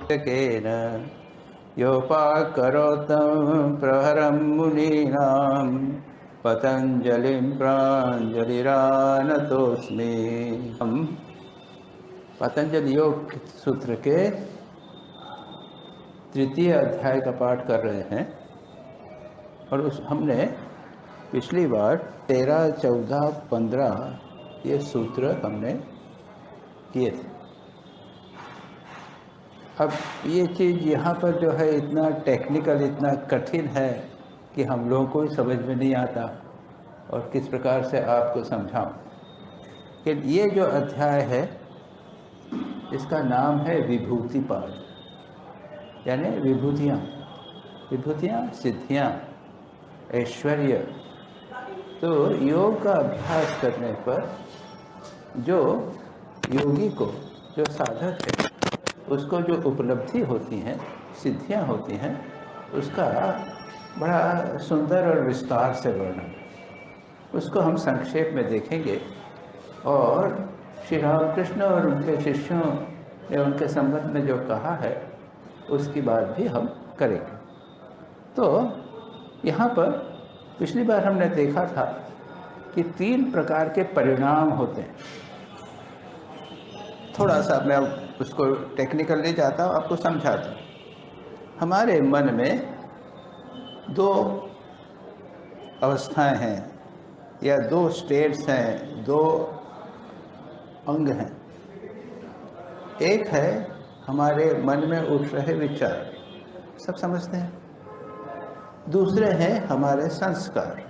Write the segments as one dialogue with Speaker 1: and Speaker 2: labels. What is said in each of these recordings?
Speaker 1: केन योपाकरोतं प्रहरं मुनीनां पतंजलिं प्राञ्जलिरानतोऽस्मि। हम पतंजलि योग सूत्र के तृतीय अध्याय का पाठ कर रहे हैं और हमने पिछली बार 13, 14, 15 ये सूत्र हमने किए थे। अब ये चीज़ यहाँ पर जो है इतना टेक्निकल, इतना कठिन है कि हम लोगों को समझ में नहीं आता और किस प्रकार से आपको समझाऊं। कि ये जो अध्याय है इसका नाम है विभूतिपाद, यानी विभूतियाँ, सिद्धियाँ, ऐश्वर्य। तो योग का अभ्यास करने पर जो योगी को, जो साधक है, उसको जो उपलब्धि होती हैं, सिद्धियाँ होती हैं, उसका बड़ा सुंदर और विस्तार से वर्णन, उसको हम संक्षेप में देखेंगे। और श्री रामकृष्ण और उनके शिष्यों ने उनके संबंध में जो कहा है उसकी बात भी हम करेंगे। तो यहाँ पर पिछली बार हमने देखा था कि 3 प्रकार के परिणाम होते हैं। थोड़ा सा मैं उसको टेक्निकल नहीं जाता हूँ, आपको समझाता हूँ। हमारे मन में 2 अवस्थाएं हैं या 2 स्टेट्स हैं, 2 अंग हैं। एक है हमारे मन में उठ रहे विचार, सब समझते हैं। दूसरे हैं हमारे संस्कार।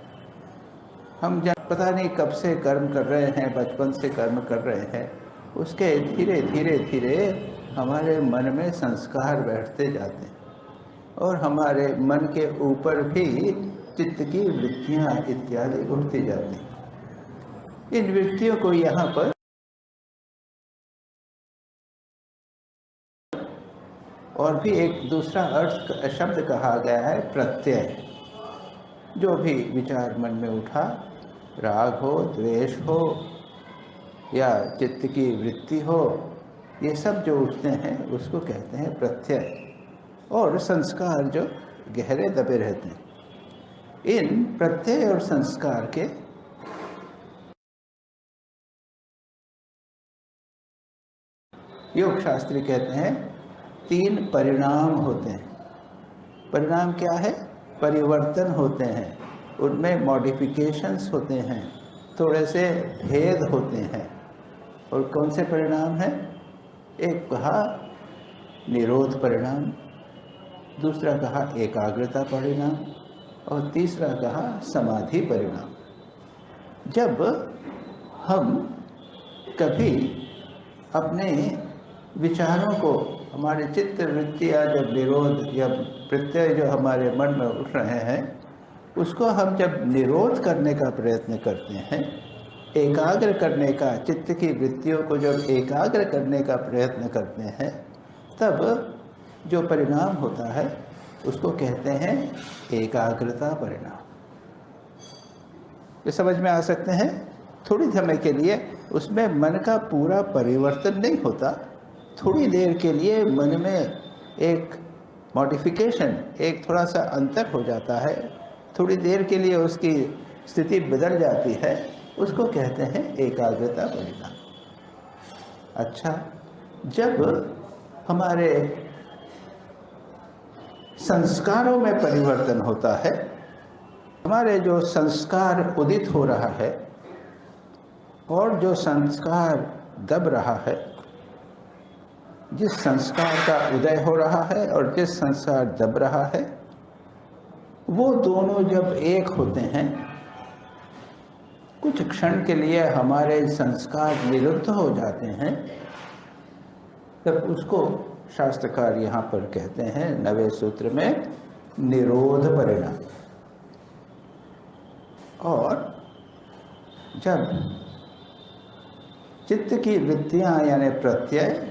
Speaker 1: हम पता नहीं कब से कर्म कर रहे हैं, बचपन से कर्म कर रहे हैं, उसके धीरे धीरे हमारे मन में संस्कार बैठते जाते हैं और हमारे मन के ऊपर भी चित्त की वृत्तियाँ इत्यादि उठती जाती हैं। इन वृत्तियों को यहाँ पर और भी एक दूसरा अर्थ शब्द कहा गया है, प्रत्यय। जो भी विचार मन में उठा, राग हो, द्वेष हो या चित्त की वृत्ति हो, ये सब जो उठते हैं उसको कहते हैं प्रत्यय। और संस्कार जो गहरे दबे रहते हैं। इन प्रत्यय और संस्कार के योग शास्त्री कहते हैं 3 परिणाम होते हैं। परिणाम क्या है? परिवर्तन होते हैं, उनमें मॉडिफिकेशंस होते हैं, थोड़े से भेद होते हैं। और कौन से परिणाम हैं? एक कहा निरोध परिणाम, दूसरा कहा एकाग्रता परिणाम और तीसरा कहा समाधि परिणाम। जब हम कभी अपने विचारों को, हमारे चित्त वृत्तियाँ जब निरोध या प्रत्यय जो हमारे मन में उठ रहे हैं, उसको हम जब निरोध करने का प्रयत्न करते हैं, एकाग्र करने का, चित्त की वृत्तियों को जब एकाग्र करने का प्रयत्न करते हैं, तब जो परिणाम होता है उसको कहते हैं एकाग्रता परिणाम। ये समझ में आ सकते हैं? थोड़ी समय के लिए उसमें मन का पूरा परिवर्तन नहीं होता, थोड़ी देर के लिए मन में एक मॉडिफिकेशन, एक थोड़ा सा अंतर हो जाता है, थोड़ी देर के लिए उसकी स्थिति बदल जाती है, उसको कहते हैं एकाग्रता परिणाम। अच्छा, जब हमारे संस्कारों में परिवर्तन होता है, हमारे जो संस्कार उदित हो रहा है और जो संस्कार दब रहा है, जिस संस्कार का उदय हो रहा है और जिस संस्कार दब रहा है, वो दोनों जब एक होते हैं, कुछ क्षण के लिए हमारे संस्कार विरुद्ध हो जाते हैं, तब उसको शास्त्रकार यहाँ पर कहते हैं 9वें सूत्र में निरोध परिणाम। और जब चित्त की वृत्तियाँ यानी प्रत्यय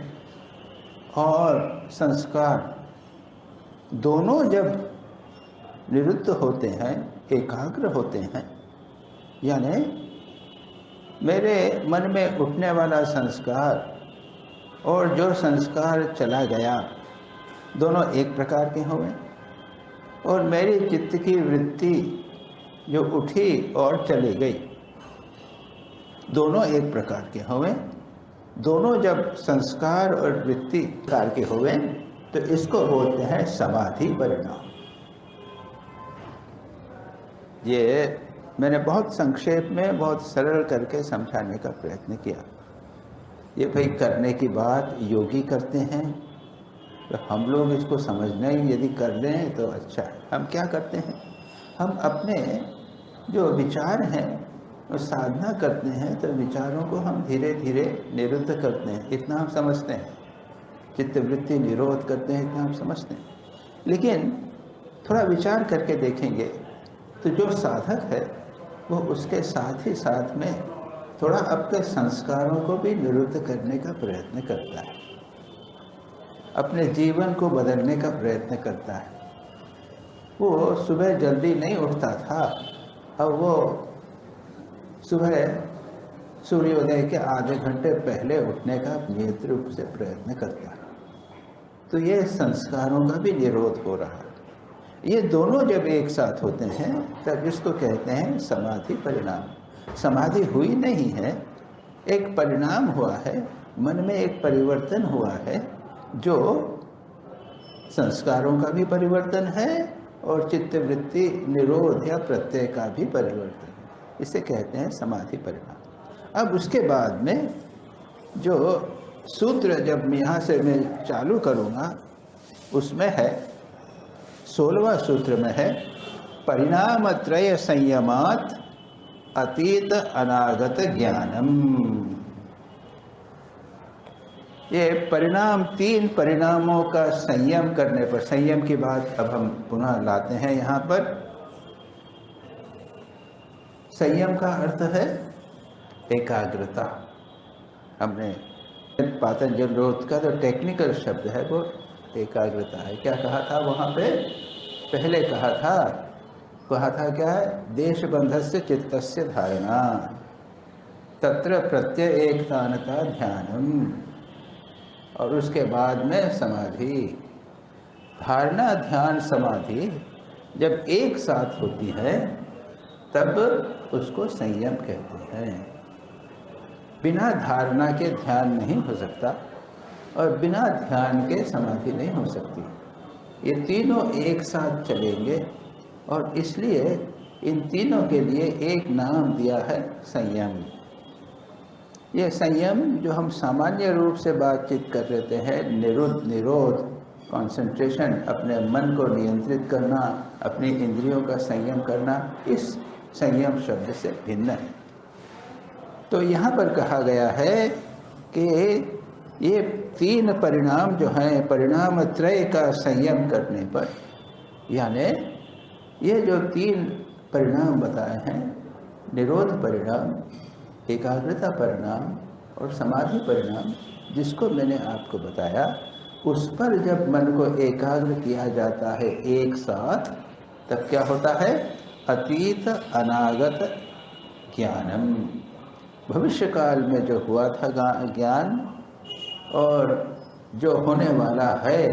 Speaker 1: और संस्कार दोनों जब निरुद्ध होते हैं, एकाग्र होते हैं, यानी मेरे मन में उठने वाला संस्कार और जो संस्कार चला गया दोनों एक प्रकार के होंगे। और मेरी चित्त की वृत्ति जो उठी और चली गई, दोनों एक प्रकार के होंगे। दोनों जब संस्कार और वृत्ति प्रकार के होंगे तो इसको बोलते हैं समाधि परिणाम। ये मैंने बहुत संक्षेप में, बहुत सरल करके समझाने का प्रयत्न किया। ये भाई करने की बात योगी करते हैं, तो हम लोग इसको समझना ही यदि कर लें तो अच्छा है। हम क्या करते हैं, हम अपने जो विचार हैं वो साधना करते हैं, तो विचारों को हम धीरे धीरे निरुद्ध करते हैं, इतना हम समझते हैं। चित्तवृत्ति निरोध करते हैं, इतना हम समझते हैं। लेकिन थोड़ा विचार करके देखेंगे तो जो साधक है वो उसके साथ ही साथ में थोड़ा अपने संस्कारों को भी निरुद्ध करने का प्रयत्न करता है, अपने जीवन को बदलने का प्रयत्न करता है। वो सुबह जल्दी नहीं उठता था, अब वो सुबह सूर्योदय के आधे घंटे पहले उठने का नियत रूप से प्रयत्न करता है। तो ये संस्कारों का भी निरोध हो रहा है। ये दोनों जब एक साथ होते हैं तब इसको कहते हैं समाधि परिणाम। समाधि हुई नहीं है, एक परिणाम हुआ है, मन में एक परिवर्तन हुआ है, जो संस्कारों का भी परिवर्तन है और चित्तवृत्ति निरोध या प्रत्यय का भी परिवर्तन है। इसे कहते हैं समाधि परिणाम। अब उसके बाद में जो सूत्र जब यहाँ से मैं चालू करूँगा उसमें है 16वां सूत्र में है परिणाम त्रय संयमात अतीत अनागत ज्ञानम। ये परिणाम, 3 परिणामों का संयम करने पर, संयम की बात अब हम पुनः लाते हैं यहाँ पर। संयम का अर्थ है एकाग्रता। हमने पातंजल रोध का जो टेक्निकल शब्द है वो एकाग्रता है। क्या कहा था वहाँ पे, पहले कहा था क्या है, देश बंधस्य चित्तस्य धारणा तत्र प्रत्यय एकतानता ध्यानम। और उसके बाद में समाधि, धारणा ध्यान समाधि जब एक साथ होती है तब उसको संयम कहते हैं। बिना धारणा के ध्यान नहीं हो सकता और बिना ध्यान के समाधि नहीं हो सकती। ये तीनों एक साथ चलेंगे और इसलिए इन तीनों के लिए एक नाम दिया है संयम। ये संयम जो हम सामान्य रूप से बातचीत कर रहे हैं, निरुद्ध, निरोध, कंसंट्रेशन, अपने मन को नियंत्रित करना, अपनी इंद्रियों का संयम करना, इस संयम शब्द से भिन्न है। तो यहाँ पर कहा गया है कि ये 3 परिणाम जो हैं, परिणाम त्रय का संयम करने पर, यानी ये जो 3 परिणाम बताए हैं, निरोध परिणाम, एकाग्रता परिणाम और समाधि परिणाम, जिसको मैंने आपको बताया, उस पर जब मन को एकाग्र किया जाता है एक साथ, तब क्या होता है, अतीत अनागत ज्ञानम। भविष्य काल में जो हुआ था ज्ञान और जो होने वाला है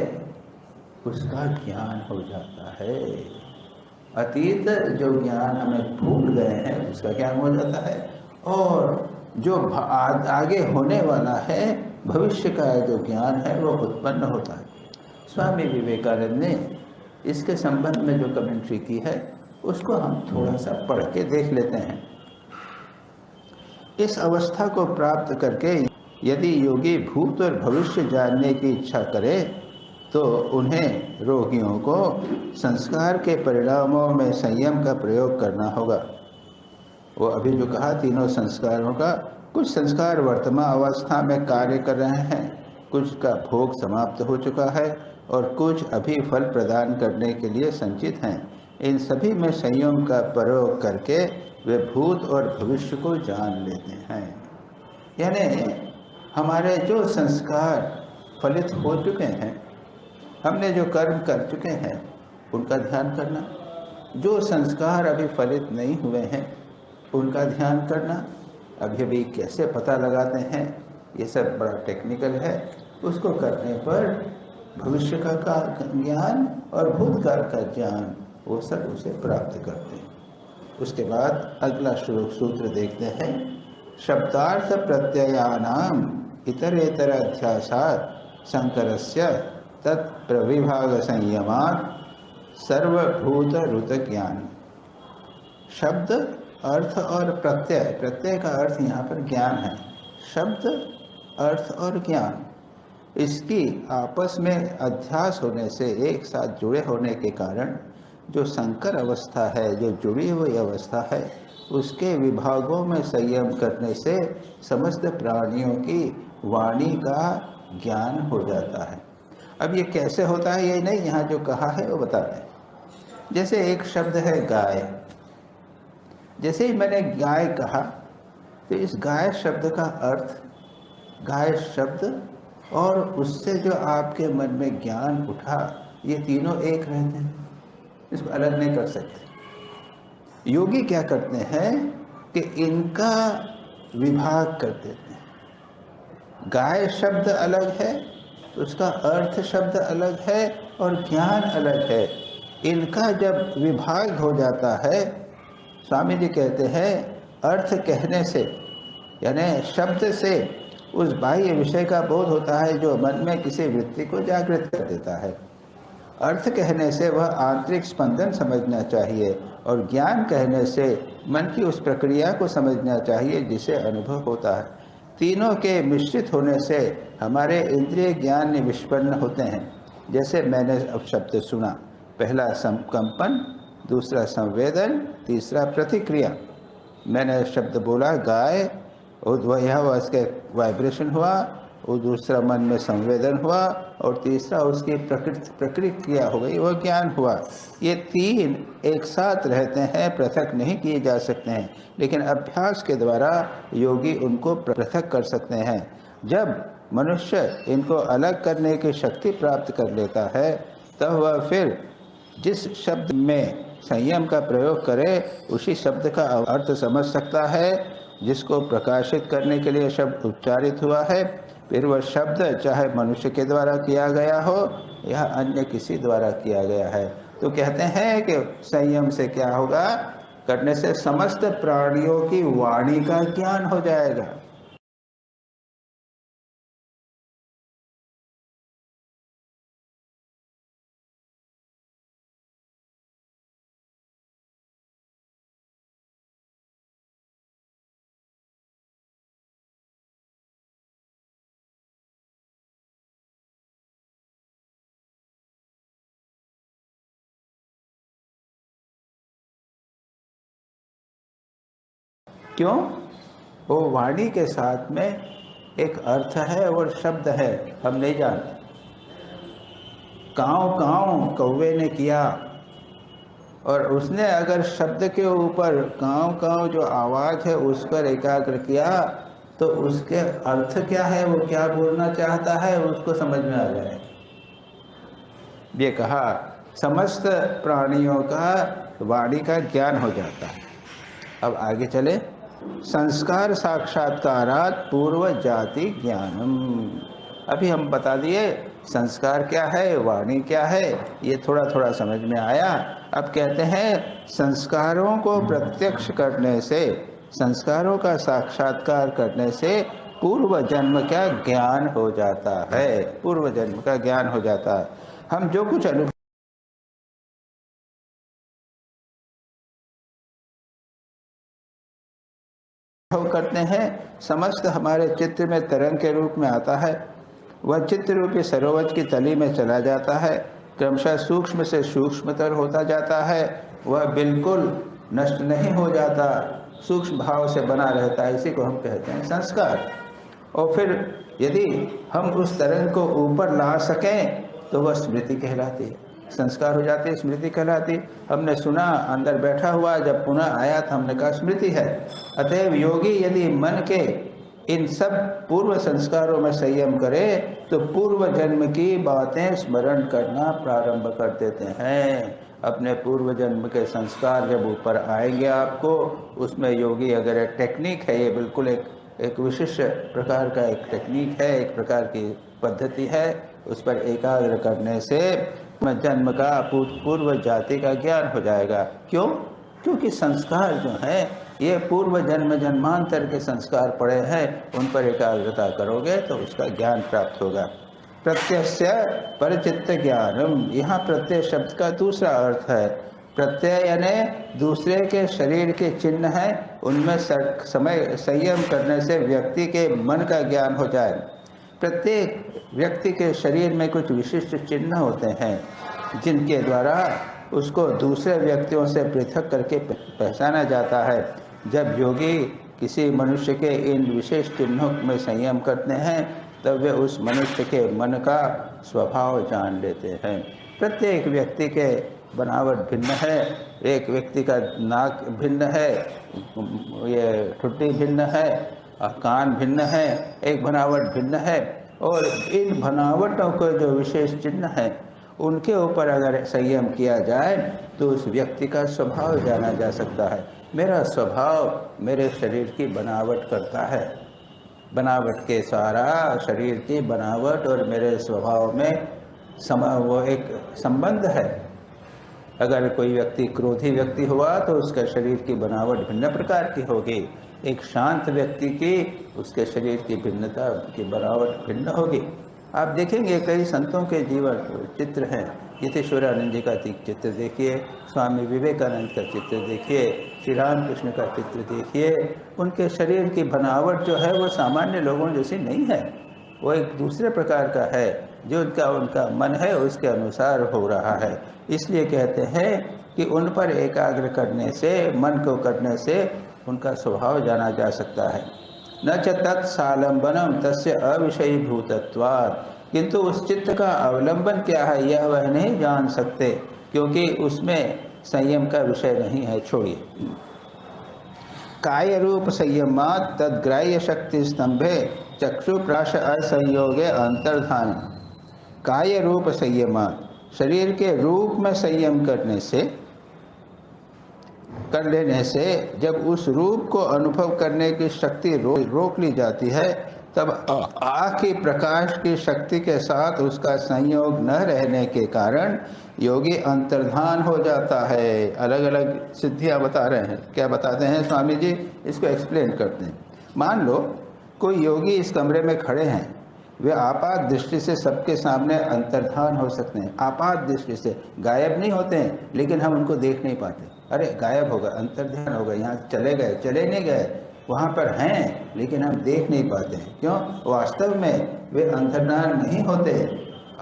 Speaker 1: उसका ज्ञान हो जाता है। अतीत जो ज्ञान हमें भूल गए हैं उसका ज्ञान हो जाता है, और जो आगे होने वाला है, भविष्य का जो ज्ञान है वो उत्पन्न होता है। स्वामी विवेकानंद ने इसके संबंध में जो कमेंट्री की है उसको हम थोड़ा सा पढ़ के देख लेते हैं। इस अवस्था को प्राप्त करके यदि योगी भूत और भविष्य जानने की इच्छा करे तो उन्हें रोगियों को संस्कार के परिणामों में संयम का प्रयोग करना होगा। वो अभी जो कहा, तीनों संस्कारों का, कुछ संस्कार वर्तमान अवस्था में कार्य कर रहे हैं, कुछ का भोग समाप्त हो चुका है और कुछ अभी फल प्रदान करने के लिए संचित हैं। इन सभी में संयम का प्रयोग करके वे भूत और भविष्य को जान लेते हैं। यानी हमारे जो संस्कार फलित हो चुके हैं, हमने जो कर्म कर चुके हैं उनका ध्यान करना, जो संस्कार अभी फलित नहीं हुए हैं उनका ध्यान करना। अभी कैसे पता लगाते हैं, ये सब बड़ा टेक्निकल है। उसको करने पर भविष्य का ज्ञान और भूतकाल का ज्ञान, वो सब उसे प्राप्त करते हैं। उसके बाद अगला श्लोक सूत्र देखते हैं। शब्दार्थ प्रत्ययानाम इतरेतर अध्यासात् शंकरस्य तत्प्रविभाग संयमात् सर्वभूत ऋत ज्ञान। शब्द, अर्थ और प्रत्यय, प्रत्यय का अर्थ यहाँ पर ज्ञान है। शब्द, अर्थ और ज्ञान, इसकी आपस में अध्यास होने से, एक साथ जुड़े होने के कारण जो संकर अवस्था है, जो जुड़ी हुई अवस्था है, उसके विभागों में संयम करने से समस्त प्राणियों की वाणी का ज्ञान हो जाता है। अब ये कैसे होता है ये नहीं, यहाँ जो कहा है वो बताते हैं। जैसे एक शब्द है गाय, जैसे ही मैंने गाय कहा तो इस गाय शब्द का अर्थ, गाय शब्द और उससे जो आपके मन में ज्ञान उठा, ये तीनों एक रहते हैं, इसको अलग नहीं कर सकते। योगी क्या करते हैं कि इनका विभाग कर देते हैं। गाय शब्द अलग है, उसका अर्थ शब्द अलग है और ज्ञान अलग है। इनका जब विभाग हो जाता है, स्वामी जी कहते हैं अर्थ कहने से, यानी शब्द से उस बाह्य विषय का बोध होता है जो मन में किसी वृत्ति को जागृत कर देता है। अर्थ कहने से वह आंतरिक स्पंदन समझना चाहिए और ज्ञान कहने से मन की उस प्रक्रिया को समझना चाहिए जिसे अनुभव होता है। तीनों के मिश्रित होने से हमारे इंद्रिय ज्ञान निष्पन्न होते हैं। जैसे मैंने अब शब्द सुना, पहला कंपन, दूसरा संवेदन, तीसरा प्रतिक्रिया। मैंने शब्द बोला गाय, और वह यह उसके वाइब्रेशन हुआ, और दूसरा मन में संवेदन हुआ, और तीसरा उसकी प्रक्रिया हो गई, वह ज्ञान हुआ। ये तीन एक साथ रहते हैं, पृथक नहीं किए जा सकते हैं, लेकिन अभ्यास के द्वारा योगी उनको पृथक कर सकते हैं। जब मनुष्य इनको अलग करने की शक्ति प्राप्त कर लेता है, तब वह फिर जिस शब्द में संयम का प्रयोग करे उसी शब्द का अर्थ समझ सकता है जिसको प्रकाशित करने के लिए शब्द उच्चारित हुआ है। फिर वह शब्द चाहे मनुष्य के द्वारा किया गया हो या अन्य किसी द्वारा किया गया है। तो कहते हैं कि संयम से क्या होगा, करने से समस्त प्राणियों की वाणी का ज्ञान हो जाएगा। क्यों? वो वाणी के साथ में एक अर्थ है और शब्द है, हम नहीं जानते। काँव काँव कौवे ने किया, और उसने अगर शब्द के ऊपर काँव काँव जो आवाज़ है उस पर एकाग्र किया तो उसके अर्थ क्या है, वो क्या बोलना चाहता है, उसको समझ में आ जाए। ये कहा समस्त प्राणियों का वाणी का ज्ञान हो जाता है। अब आगे चले। संस्कार साक्षात्कारात् पूर्व जाति ज्ञानम। अभी हम बता दिए संस्कार क्या है, वाणी क्या है, ये थोड़ा थोड़ा समझ में आया। अब कहते हैं संस्कारों को प्रत्यक्ष करने से, संस्कारों का साक्षात्कार करने से पूर्व जन्म का ज्ञान हो जाता है। पूर्व जन्म का ज्ञान हो जाता है। हम जो कुछ अनुभव करते हैं, समस्त हमारे चित्त में तरंग के रूप में आता है। वह चित्त रूपी सरोवर की तली में चला जाता है, क्रमशः सूक्ष्म से सूक्ष्मतर होता जाता है। वह बिल्कुल नष्ट नहीं हो जाता, सूक्ष्म भाव से बना रहता है। इसी को हम कहते हैं संस्कार। और फिर यदि हम उस तरंग को ऊपर ला सकें तो वह स्मृति कहलाती है। संस्कार हो जाती है, स्मृति कहलाती। हमने सुना, अंदर बैठा हुआ, जब पुनः आया तो हमने कहा स्मृति है। अतएव योगी यदि मन के इन सब पूर्व संस्कारों में संयम करे तो पूर्व जन्म की बातें स्मरण करना प्रारंभ कर देते हैं। अपने पूर्व जन्म के संस्कार जब ऊपर आएंगे आपको, उसमें योगी अगर एक टेक्निक है, ये बिल्कुल एक विशिष्ट प्रकार का एक टेक्निक है, एक प्रकार की पद्धति है। उस पर एकाग्र करने से जन्म का पूर्व जाति का ज्ञान हो जाएगा। क्यों? क्योंकि संस्कार जो है ये पूर्व जन्म जन्मांतर के संस्कार पड़े हैं, उन पर एकाग्रता करोगे तो उसका ज्ञान प्राप्त होगा। प्रत्यस्य परचित्त ज्ञानम, यहाँ प्रत्यय शब्द का दूसरा अर्थ है। प्रत्यय यानी दूसरे के शरीर के चिन्ह हैं, उनमें समय संयम करने से व्यक्ति के मन का ज्ञान हो जाए। प्रत्येक व्यक्ति के शरीर में कुछ विशिष्ट चिन्ह होते हैं जिनके द्वारा उसको दूसरे व्यक्तियों से पृथक करके पहचाना जाता है। जब योगी किसी मनुष्य के इन विशेष चिन्हों में संयम करते हैं तब वे उस मनुष्य के मन का स्वभाव जान लेते हैं। प्रत्येक व्यक्ति के बनावट भिन्न है, एक व्यक्ति का नाक भिन्न है, ये ठुड्डी भिन्न है, कान भिन्न है, एक बनावट भिन्न है, और इन बनावटों को जो विशेष चिन्ह हैं उनके ऊपर अगर संयम किया जाए तो उस व्यक्ति का स्वभाव जाना जा सकता है। मेरा स्वभाव मेरे शरीर की बनावट करता है, बनावट के सारा शरीर की बनावट और मेरे स्वभाव में वो एक संबंध है। अगर कोई व्यक्ति क्रोधी व्यक्ति हुआ तो उसका शरीर की बनावट भिन्न प्रकार की होगी, एक शांत व्यक्ति की उसके शरीर की भिन्नता की बनावट भिन्न होगी। आप देखेंगे कई संतों के जीवन चित्र हैं, यतीश्वरानंद जी का चित्र देखिए, स्वामी विवेकानंद का चित्र देखिए, श्री रामकृष्ण का चित्र देखिए। उनके शरीर की बनावट जो है वो सामान्य लोगों जैसी नहीं है, वो एक दूसरे प्रकार का है, जो उनका मन है उसके अनुसार हो रहा है। इसलिए कहते हैं कि उन पर एकाग्र करने से, मन को करने से उनका स्वभाव जाना जा सकता है। न च तत्सालंबनम तस्य अविषयी भूतत्वात्, किंतु उस चित्त का अवलंबन क्या है यह वह नहीं जान सकते, क्योंकि उसमें संयम का विषय नहीं है। छोड़िए। काय रूप संयमात् तद्ग्राह्य शक्ति स्तंभे चक्षु प्राश असंयोगे अंतर्धान। काय रूप संयमात्, शरीर के रूप में संयम कर लेने से जब उस रूप को अनुभव करने की शक्ति रोक ली जाती है, तब आँख की प्रकाश की शक्ति के साथ उसका संयोग न रहने के कारण योगी अंतर्धान हो जाता है। अलग अलग सिद्धियाँ बता रहे हैं। क्या बताते हैं स्वामी जी? इसको एक्सप्लेन करते हैं। मान लो कोई योगी इस कमरे में खड़े हैं, वे आपात दृष्टि से सबके सामने अंतर्धान हो सकते हैं। आपात दृष्टि से गायब नहीं होते हैं, लेकिन हम उनको देख नहीं पाते। अरे गायब होगा, अंतर्ध्यान होगा, यहाँ चले गए, चले नहीं गए, वहाँ पर हैं लेकिन हम देख नहीं पाते हैं। क्यों? वास्तव में वे अंतर्ध्यान नहीं होते,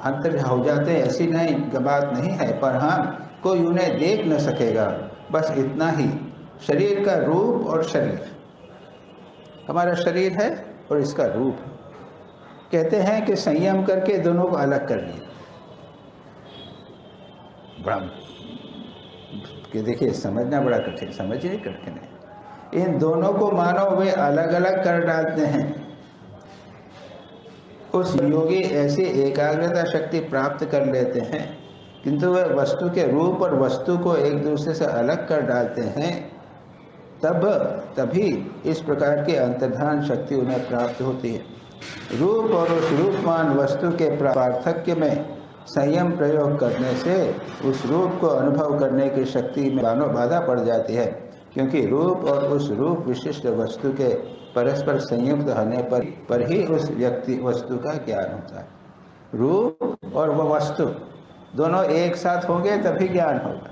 Speaker 1: अंतर हो जाते, ऐसी नहीं बात नहीं है, पर हाँ कोई उन्हें देख न सकेगा। बस इतना ही। शरीर का रूप और शरीर, हमारा शरीर है और इसका रूप है। कहते हैं कि संयम करके दोनों को अलग कर लिया। ब्रह्म कि देखिए समझना बड़ा कठिन, समझ नहीं कठिन है। इन दोनों को मानो वे अलग अलग कर डालते हैं। उस योगी ऐसी एकाग्रता शक्ति प्राप्त कर लेते हैं, किंतु वे वस्तु के रूप और वस्तु को एक दूसरे से अलग कर डालते हैं। तभी इस प्रकार की अंतर्धान शक्ति उन्हें प्राप्त होती है। रूप और उस रूपमान वस्तु के पार्थक्य में संयम प्रयोग करने से उस रूप को अनुभव करने की शक्ति में बाधा पड़ जाती है, क्योंकि रूप और उस रूप विशिष्ट वस्तु के परस्पर संयुक्त होने पर ही उस वस्तु का ज्ञान होता है। रूप और वह वस्तु दोनों एक साथ होंगे तभी ज्ञान होगा।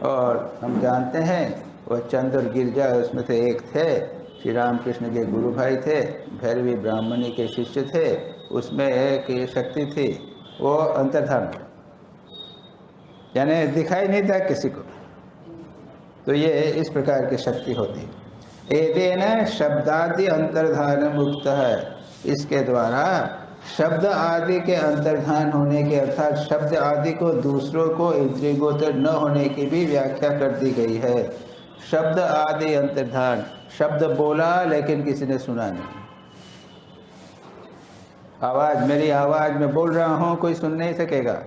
Speaker 1: और हम जानते हैं वह चंद्र और गिरजा उसमें से एक थे, श्री रामकृष्ण के गुरु भाई थे, भैरवी ब्राह्मणी के शिष्य थे, उसमें एक ये शक्ति थी, वो अंतर्धान, यानी दिखाई नहीं था किसी को। तो ये इस प्रकार की शक्ति होती है। एतेन शब्दादि अंतर्धान मुक्त है, इसके द्वारा शब्द आदि के अंतर्धान होने के अर्थात शब्द आदि को दूसरों को इंद्रियगोचर न होने की भी व्याख्या कर दी गई है। शब्द आदि अंतर्धान, शब्द बोला लेकिन किसी ने सुना नहीं। आवाज़, मेरी आवाज़ में बोल रहा हूँ, कोई सुन नहीं सकेगा।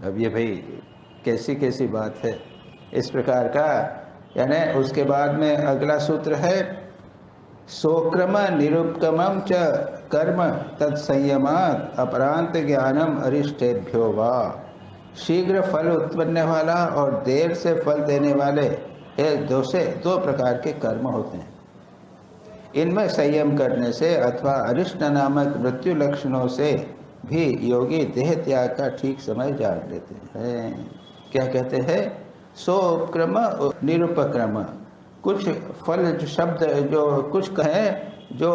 Speaker 1: अब ये भाई कैसी कैसी बात है, इस प्रकार का। यानी उसके बाद में अगला सूत्र है, सोक्रम निरुपकमम च कर्म तत्संयमात् अपरांत ज्ञानम अरिष्टेभ्यो वा। शीघ्र फल उत्पन्न वाला और देर से फल देने वाले ये दो प्रकार के कर्म होते हैं। इनमें संयम करने से अथवा अरिष्ट नामक मृत्यु लक्षणों से भी योगी देह त्याग का ठीक समय जान लेते हैं। क्या कहते हैं? सोपक्रम निरुपक्रम। कुछ फल जो शब्द जो कुछ कहें जो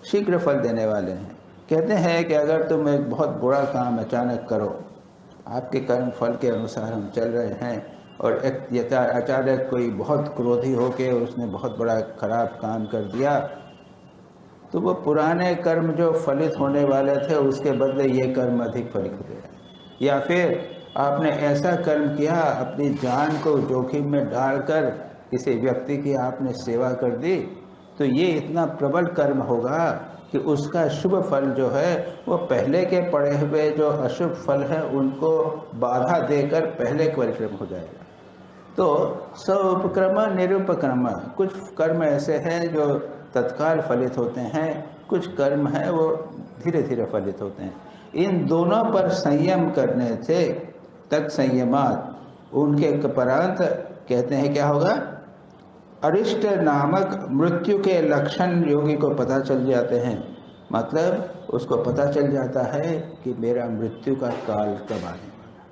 Speaker 1: शीघ्र फल देने वाले हैं। कहते हैं कि अगर तुम एक बहुत बुरा काम अचानक करो, आपके कर्म फल के अनुसार हम चल रहे हैं, और एक अचानक कोई बहुत क्रोधी होके उसने बहुत बड़ा खराब काम कर दिया, तो वो पुराने कर्म जो फलित होने वाले थे उसके बदले ये कर्म अधिक फलित हो गया। या फिर आपने ऐसा कर्म किया, अपनी जान को जोखिम में डालकर किसी व्यक्ति की आपने सेवा कर दी, तो ये इतना प्रबल कर्म होगा कि उसका शुभ फल जो है वो पहले के पड़े हुए जो अशुभ फल है उनको बाधा देकर पहले परिक्रम हो जाएगा। तो सोपक्रम निरुपक्रम, कुछ कर्म ऐसे हैं जो तत्काल फलित होते हैं, कुछ कर्म हैं वो धीरे धीरे फलित होते हैं। इन दोनों पर संयम करने से तत्संयमात, उनके परांत कहते हैं क्या होगा? अरिष्ट नामक मृत्यु के लक्षण योगी को पता चल जाते हैं। मतलब उसको पता चल जाता है कि मेरा मृत्यु का काल कब आने वाला,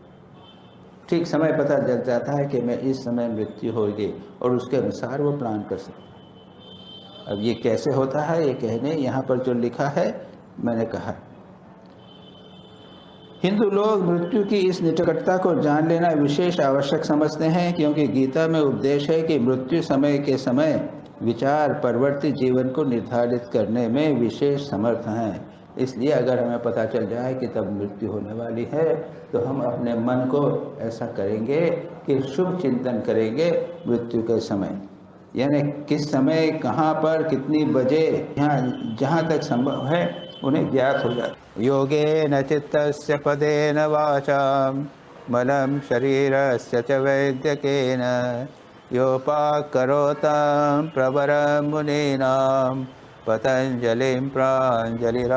Speaker 1: ठीक समय पता चल जाता है कि मैं इस समय मृत्यु होगी, और उसके अनुसार वो प्लान कर सकता है। अब ये कैसे होता है, ये कहने यहाँ पर जो लिखा है मैंने कहा। हिंदू लोग मृत्यु की इस निकटता को जान लेना विशेष आवश्यक समझते हैं, क्योंकि गीता में उपदेश है कि मृत्यु समय के समय विचार परवर्ती जीवन को निर्धारित करने में विशेष समर्थ हैं। इसलिए अगर हमें पता चल जाए कि तब मृत्यु होने वाली है, तो हम अपने मन को ऐसा करेंगे कि शुभ चिंतन करेंगे मृत्यु के समय, यानी किस समय, कहाँ पर, कितनी बजे, जहाँ तक संभव है उन्हें ज्ञात हो जाए। योगेन चित्तस्य पदेन वाचां मलं शरीरस्य च वैद्यकेन योपाकरोतां प्रवरं मुनीनां पतञ्जलिं प्राञ्जलिरानतोऽस्मि।